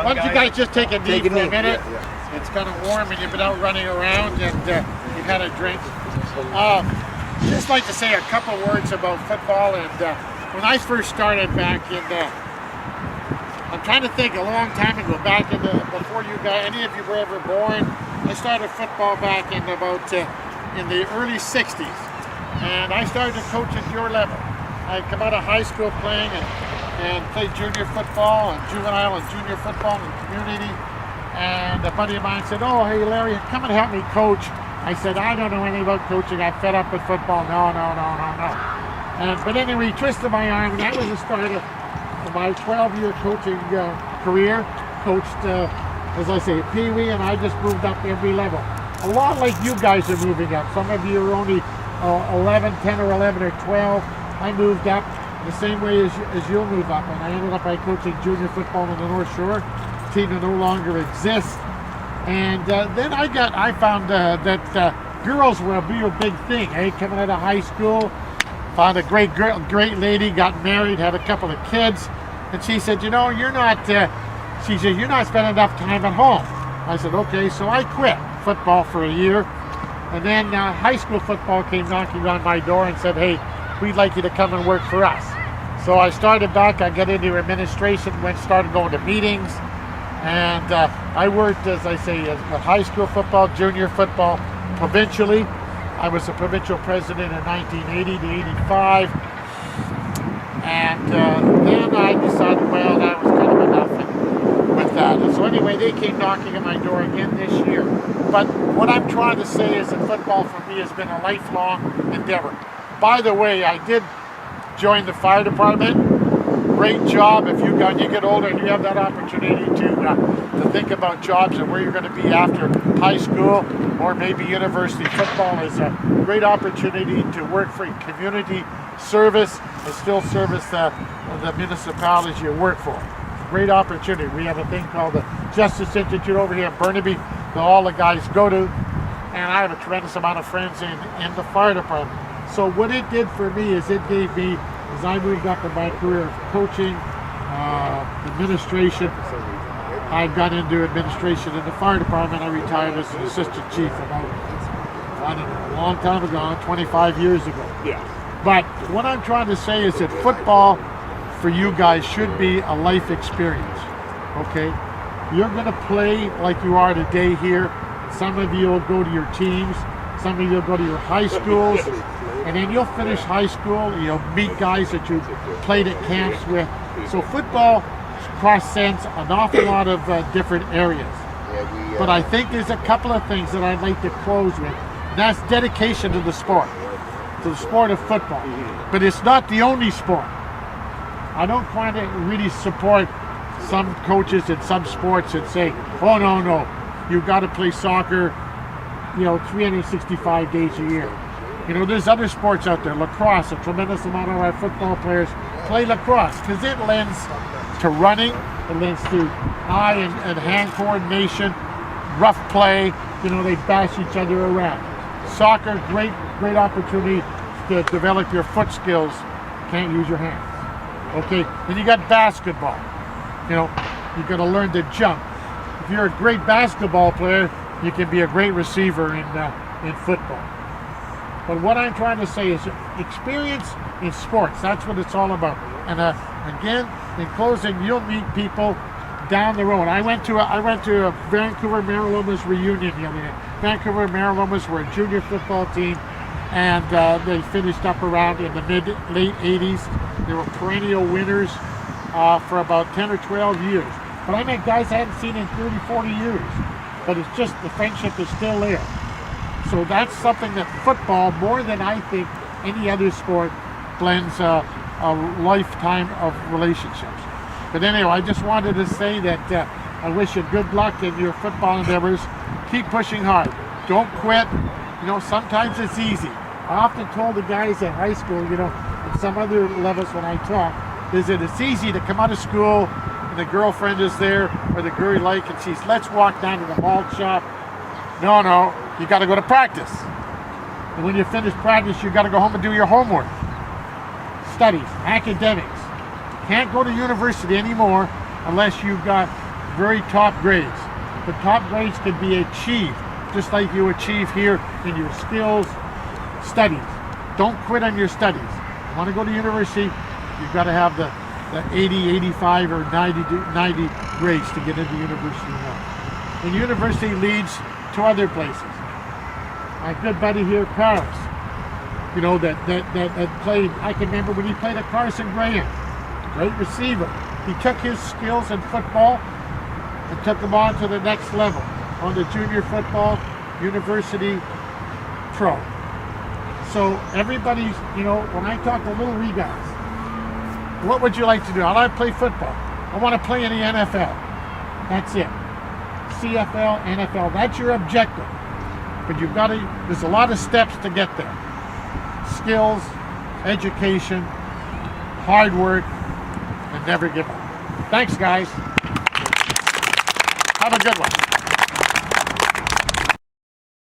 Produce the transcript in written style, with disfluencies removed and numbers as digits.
Why don't you guys just take a knee for a minute? Yeah. It's kind of warm and you've been out running around and you've had a drink. Just like to say a couple words about football. And when I first started back in, I'm trying to think a long time ago, back in before you guys, any of you were ever born, I started football back in about in the early 60s. And I started to coach at your level. I come out of high school playing and played junior football and juvenile and junior football in the community. And a buddy of mine said, "Oh, hey Larry, come and help me coach." I said, "I don't know anything about coaching. I'm fed up with football." No. But anyway, he twisted my arm, and that was the start of my 12-year coaching career. Coached, as I say, Pee Wee, and I just moved up every level. A lot like you guys are moving up. Some of you are only 10 or 11 or 12. I moved up the same way as you'll move up, and I ended up by coaching junior football in the North Shore, team that no longer exists. And then I found that girls were a real big thing. Coming out of high school, found a great lady, got married, had a couple of kids, and she said, "You know, you're not." She said, "You're not spending enough time at home." I said, "Okay," so I quit football for a year, and then high school football came knocking on my door and said, "Hey, we'd like you to come and work for us." So I started back. I got into administration, started going to meetings. And I worked, as I say, with high school football, junior football, provincially. I was a provincial president in 1980 to 85. And then I decided, well, that was kind of enough with that. And so anyway, they came knocking at my door again this year. But what I'm trying to say is that football for me has been a lifelong endeavor. By the way, I did join the fire department. Great job. If you get older and you have that opportunity to think about jobs and where you're going to be after high school or maybe university, football is a great opportunity to work for community service and still service the municipalities you work for. Great opportunity. We have a thing called the Justice Institute over here in Burnaby that all the guys go to, and I have a tremendous amount of friends in the fire department. So what it did for me is it gave me, as I moved up in my career of coaching, administration, I got into administration in the fire department. I retired as an assistant chief about, I don't know, a long time ago, 25 years ago. Yeah. But what I'm trying to say is that football for you guys should be a life experience, okay? You're going to play like you are today here. Some of you will go to your teams. Some of you will go to your high schools. And then you'll finish high school, you'll meet guys that you played at camps with. So football transcends an awful lot of different areas. But I think there's a couple of things that I'd like to close with. And that's dedication to the sport of football. But it's not the only sport. I don't find it really support some coaches in some sports that say, "Oh, no, you've got to play soccer, 365 days a year." There's other sports out there. Lacrosse, a tremendous amount of our football players play lacrosse because it lends to running, it lends to eye and hand coordination, rough play. They bash each other around. Soccer, great opportunity to develop your foot skills. Can't use your hands. Okay, then you got basketball. You got to learn to jump. If you're a great basketball player, you can be a great receiver in football. But what I'm trying to say is experience in sports. That's what it's all about. And again, in closing, you'll meet people down the road. I went to a Vancouver Marilomas reunion the other day. Vancouver Marilomas were a junior football team, and they finished up around in the late 80s. They were perennial winners for about 10 or 12 years. But I met guys I hadn't seen in 30, 40 years. But it's just the friendship is still there. So that's something that football, more than I think any other sport, blends a lifetime of relationships. But anyway, I just wanted to say that I wish you good luck in your football endeavors. Keep pushing hard. Don't quit. Sometimes it's easy. I often told the guys at high school, and some other levels when I talk, is that it's easy to come out of school and the girlfriend is there, or the girl you like, and she's, "Let's walk down to the malt shop." No, you got to go to practice. And when you finish practice, you got to go home and do your homework. Studies, academics. Can't go to university anymore unless you've got very top grades. The top grades can be achieved, just like you achieve here in your skills, studies. Don't quit on your studies. You want to go to university, you've got to have the 80, 85, or 90 grades to get into university now. And university leads to other places. My good buddy here, Carlos, you know, that played, I can remember when he played at Carson Graham, great receiver. He took his skills in football and took them on to the next level, on the junior football, university, pro. So everybody's, you know, when I talk to little wee guys, what would you like to do? I like to play football. I want to play in the NFL. That's it. CFL, NFL, that's your objective. But you've got to, there's a lot of steps to get there. Skills, education, hard work, and never give up. Thanks, guys. Have a good one.